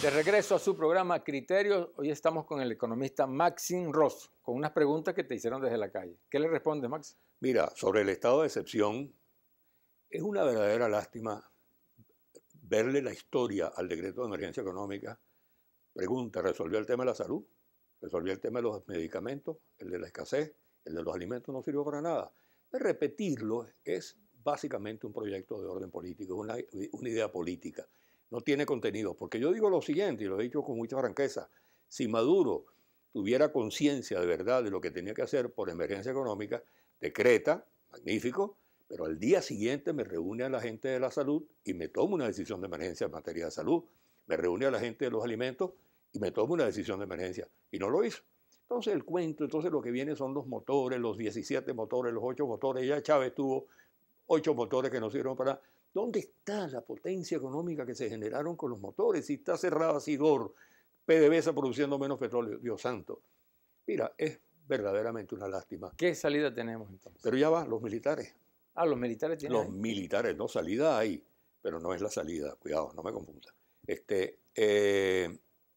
De regreso a su programa Criterios, hoy estamos con el economista Maxim Ross, con unas preguntas que te hicieron desde la calle. ¿Qué le responde, Max? Mira, sobre el estado de excepción, es una verdadera lástima verle la historia al decreto de emergencia económica. Pregunta, ¿resolvió el tema de la salud? ¿Resolvió el tema de los medicamentos? ¿El de la escasez? ¿El de los alimentos? No sirvió para nada. Repetirlo es básicamente un proyecto de orden político, una idea política. No tiene contenido, porque yo digo lo siguiente, y lo he dicho con mucha franqueza, si Maduro tuviera conciencia de verdad de lo que tenía que hacer por emergencia económica, decreta, magnífico, pero al día siguiente me reúne a la gente de la salud y me toma una decisión de emergencia en materia de salud, me reúne a la gente de los alimentos y me toma una decisión de emergencia, y no lo hizo. Entonces el cuento, entonces lo que viene son los motores, los 17 motores, los 8 motores, ya Chávez tuvo 8 motores que no sirvieron para nada. ¿Dónde está la potencia económica que se generaron con los motores? Si está cerrada Sidor, PDVSA produciendo menos petróleo, Dios santo. Mira, es verdaderamente una lástima. ¿Qué salida tenemos entonces? Pero ya va, los militares. Ah, los militares tienen. Los militares, no, salida hay, pero no es la salida, cuidado, no me confunda.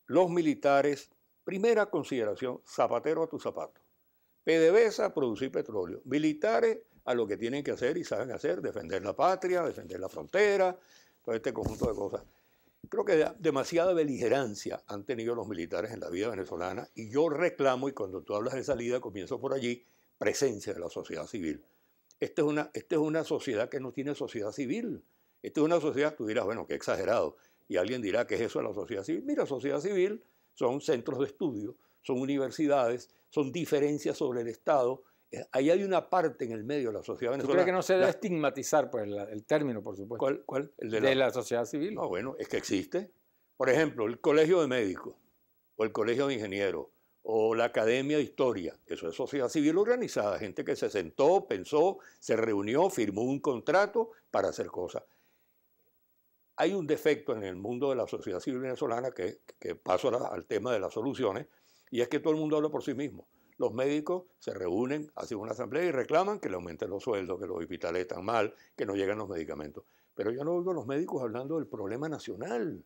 Los militares, primera consideración, zapatero a tu zapato. PDVSA, producir petróleo. Militares, a lo que tienen que hacer y saben hacer, defender la patria, defender la frontera, todo este conjunto de cosas. Creo que demasiada beligerancia han tenido los militares en la vida venezolana y yo reclamo, y cuando tú hablas de salida, comienzo por allí, presencia de la sociedad civil. Esta es una sociedad que no tiene sociedad civil. Esta es una sociedad, tú dirás, bueno, qué exagerado. Y alguien dirá, ¿qué es eso de la sociedad civil? Mira, sociedad civil son centros de estudio, son universidades, son diferencias sobre el Estado. Ahí hay una parte en el medio de la sociedad venezolana. ¿Tú crees que no se debe estigmatizar pues, el término, por supuesto? ¿Cuál? ¿El de la sociedad civil? No, bueno, es que existe. Por ejemplo, el colegio de médicos, o el colegio de ingenieros, o la academia de historia. Eso es sociedad civil organizada, gente que se sentó, pensó, se reunió, firmó un contrato para hacer cosas. Hay un defecto en el mundo de la sociedad civil venezolana que paso al tema de las soluciones, y es que todo el mundo habla por sí mismo. Los médicos se reúnen, hacen una asamblea y reclaman que le aumenten los sueldos, que los hospitales están mal, que no llegan los medicamentos. Pero yo no oigo a los médicos hablando del problema nacional.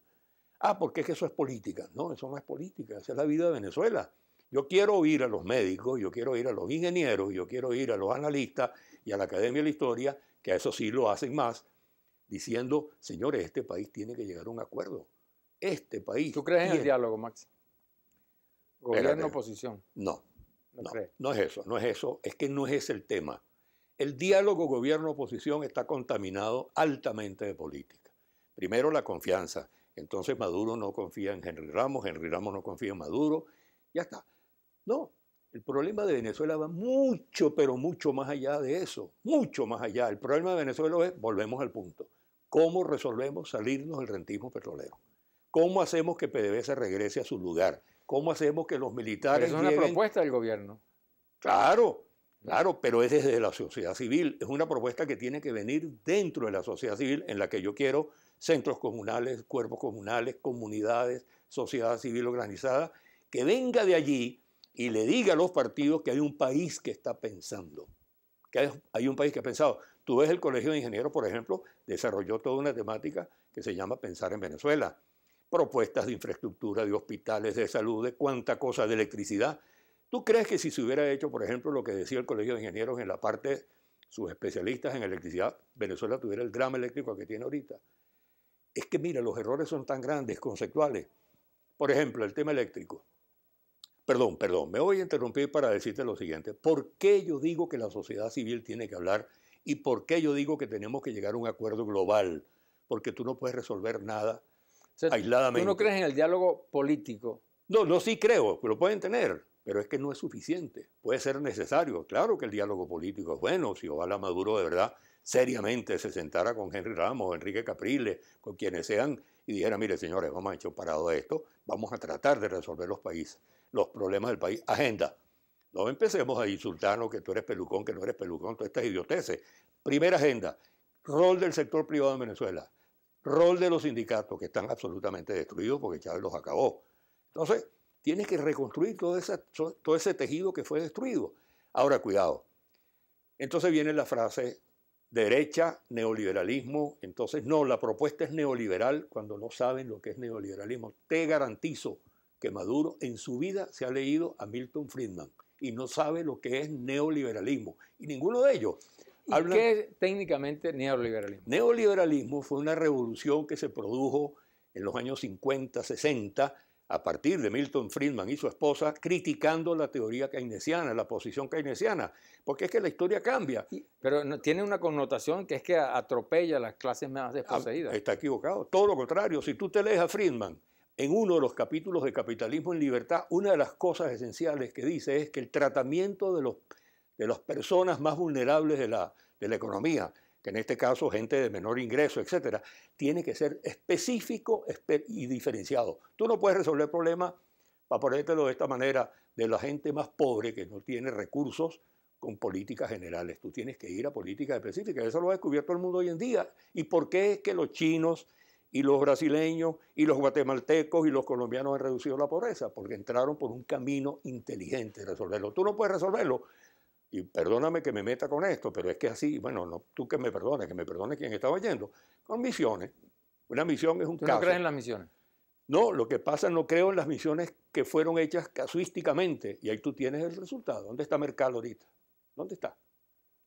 Ah, porque es que eso es política. No, eso no es política, esa es la vida de Venezuela. Yo quiero oír a los médicos, yo quiero oír a los ingenieros, yo quiero oír a los analistas y a la Academia de la Historia, que a eso sí lo hacen más, diciendo, señores, este país tiene que llegar a un acuerdo. Este país. ¿Tú crees en el diálogo, Max? Gobierno-oposición. No. No es eso, es que no es ese el tema. El diálogo gobierno-oposición está contaminado altamente de política. Primero la confianza, entonces Maduro no confía en Henry Ramos no confía en Maduro, ya está. No, el problema de Venezuela va mucho, pero mucho más allá de eso, mucho más allá. El problema de Venezuela es, volvemos al punto, ¿cómo resolvemos salirnos del rentismo petrolero? ¿Cómo hacemos que PDVSA regrese a su lugar? ¿Cómo hacemos que los militares Pero eso es una propuesta del gobierno. Claro, pero es desde la sociedad civil. Es una propuesta que tiene que venir dentro de la sociedad civil, en la que yo quiero centros comunales, cuerpos comunales, comunidades, sociedad civil organizada, que venga de allí y le diga a los partidos que hay un país que está pensando, que hay un país que ha pensado. Tú ves el Colegio de Ingenieros, por ejemplo, desarrolló toda una temática que se llama Pensar en Venezuela. Propuestas de infraestructura, de hospitales, de salud, de cuánta cosa, de electricidad. ¿Tú crees que si se hubiera hecho, por ejemplo, lo que decía el Colegio de Ingenieros en la parte, sus especialistas en electricidad, Venezuela tuviera el drama eléctrico que tiene ahorita? Es que mira, los errores son tan grandes, conceptuales. Por ejemplo, el tema eléctrico. Perdón, me voy a interrumpir para decirte lo siguiente. ¿Por qué yo digo que la sociedad civil tiene que hablar y por qué yo digo que tenemos que llegar a un acuerdo global? Porque tú no puedes resolver nada aisladamente. ¿Tú no crees en el diálogo político? No, sí creo, lo pueden tener, pero es que no es suficiente. Puede ser necesario. Claro que el diálogo político es bueno, si ojalá Maduro de verdad seriamente se sentara con Henry Ramos, Enrique Capriles, con quienes sean, y dijera, mire señores, vamos a echar parado de esto, vamos a tratar de resolver los problemas del país. Agenda. No empecemos a insultarnos que tú eres pelucón, que no eres pelucón, todas estas idioteces. Primera agenda, rol del sector privado en Venezuela. Rol de los sindicatos, que están absolutamente destruidos porque Chávez los acabó. Entonces, tienes que reconstruir todo ese tejido que fue destruido. Ahora, cuidado. Entonces viene la frase derecha, neoliberalismo. Entonces, no, la propuesta es neoliberal cuando no saben lo que es neoliberalismo. Te garantizo que Maduro en su vida se ha leído a Milton Friedman y no sabe lo que es neoliberalismo. Y ninguno de ellos. ¿Y qué es técnicamente neoliberalismo? Neoliberalismo fue una revolución que se produjo en los años 50, 60, a partir de Milton Friedman y su esposa, criticando la teoría keynesiana, la posición keynesiana, porque es que la historia cambia. Pero no, tiene una connotación que es que atropella a las clases más desposeídas. Está equivocado. Todo lo contrario. Si tú te lees a Friedman, en uno de los capítulos de Capitalismo en Libertad, una de las cosas esenciales que dice es que el tratamiento de las personas más vulnerables de la economía, que en este caso gente de menor ingreso, etcétera, tiene que ser específico y diferenciado. Tú no puedes resolver problemas, para ponértelo de esta manera, de la gente más pobre que no tiene recursos con políticas generales. Tú tienes que ir a políticas específicas. Eso lo ha descubierto el mundo hoy en día. ¿Y por qué es que los chinos y los brasileños y los guatemaltecos y los colombianos han reducido la pobreza? Porque entraron por un camino inteligente de resolverlo. Tú no puedes resolverlo. Y perdóname que me meta con esto, pero es que así, bueno, no, tú que me perdone quien está oyendo, con misiones. Una misión es un caso. ¿Tú no crees en las misiones? No, lo que pasa, no creo en las misiones que fueron hechas casuísticamente, y ahí tú tienes el resultado. ¿Dónde está Mercal ahorita? ¿Dónde está?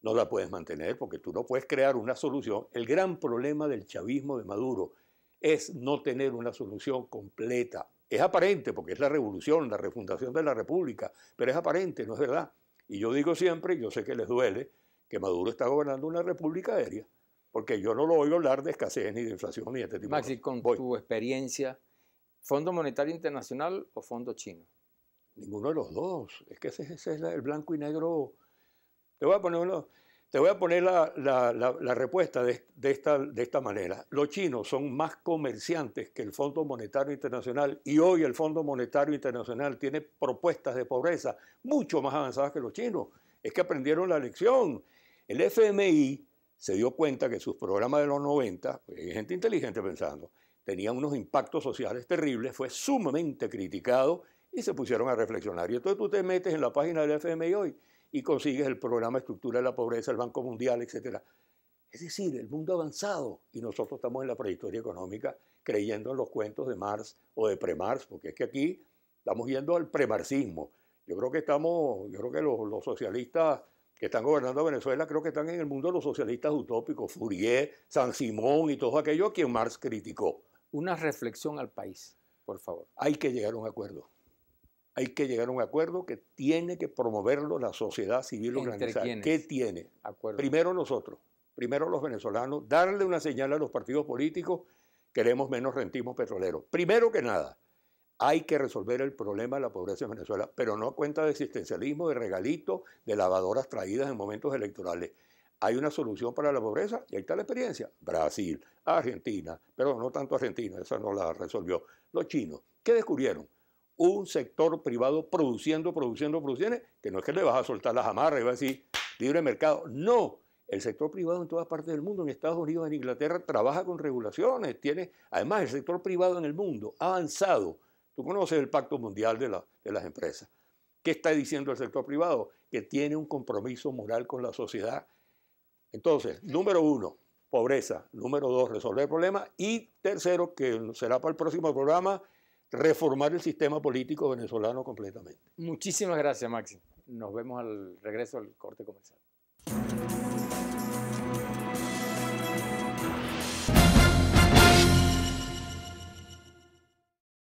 No la puedes mantener porque tú no puedes crear una solución. El gran problema del chavismo de Maduro es no tener una solución completa. Es aparente porque es la revolución, la refundación de la república, pero es aparente, no es verdad. Y yo digo siempre, yo sé que les duele, que Maduro está gobernando una república aérea, porque yo no lo oigo hablar de escasez ni de inflación ni de este tipo Maxi, de cosas. con tu experiencia, ¿Fondo Monetario Internacional o Fondo Chino? Ninguno de los dos. Es que ese es el blanco y negro. Te voy a poner la respuesta de esta manera. Los chinos son más comerciantes que el Fondo Monetario Internacional y hoy el Fondo Monetario Internacional tiene propuestas de pobreza mucho más avanzadas que los chinos. Es que aprendieron la lección. El FMI se dio cuenta que sus programas de los 90, hay gente inteligente pensando, tenían unos impactos sociales terribles, fue sumamente criticado y se pusieron a reflexionar. Y entonces tú te metes en la página del FMI hoy y consigues el programa Estructura de la Pobreza, el Banco Mundial, etc. Es decir, el mundo ha avanzado y nosotros estamos en la prehistoria económica creyendo en los cuentos de Marx o de pre-Marx, porque es que aquí estamos yendo al premarxismo. Yo creo que los socialistas que están gobernando Venezuela, creo que están en el mundo de los socialistas utópicos, Fourier, Saint-Simon y todo aquello a quien Marx criticó. Una reflexión al país, por favor. Hay que llegar a un acuerdo. Hay que llegar a un acuerdo que tiene que promoverlo la sociedad civil organizada. ¿Qué tiene? Acuerdo. Primero nosotros, primero los venezolanos, darle una señal a los partidos políticos, queremos menos rentismo petrolero. Primero que nada, hay que resolver el problema de la pobreza en Venezuela, pero no a cuenta de existencialismo, de regalitos, de lavadoras traídas en momentos electorales. Hay una solución para la pobreza y ahí está la experiencia. Brasil, Argentina, pero no tanto Argentina, esa no la resolvió. Los chinos, ¿qué descubrieron? Un sector privado produciendo, que no es que le vas a soltar las amarras y vas a decir libre mercado. No, el sector privado en todas partes del mundo, en Estados Unidos, en Inglaterra, trabaja con regulaciones. Además, el sector privado en el mundo ha avanzado. Tú conoces el Pacto Mundial de las Empresas. ¿Qué está diciendo el sector privado? Que tiene un compromiso moral con la sociedad. Entonces, número 1, pobreza. Número 2, resolver el problema. Y tercero, que será para el próximo programa, reformar el sistema político venezolano completamente. Muchísimas gracias, Maxi. Nos vemos al regreso del corte comercial.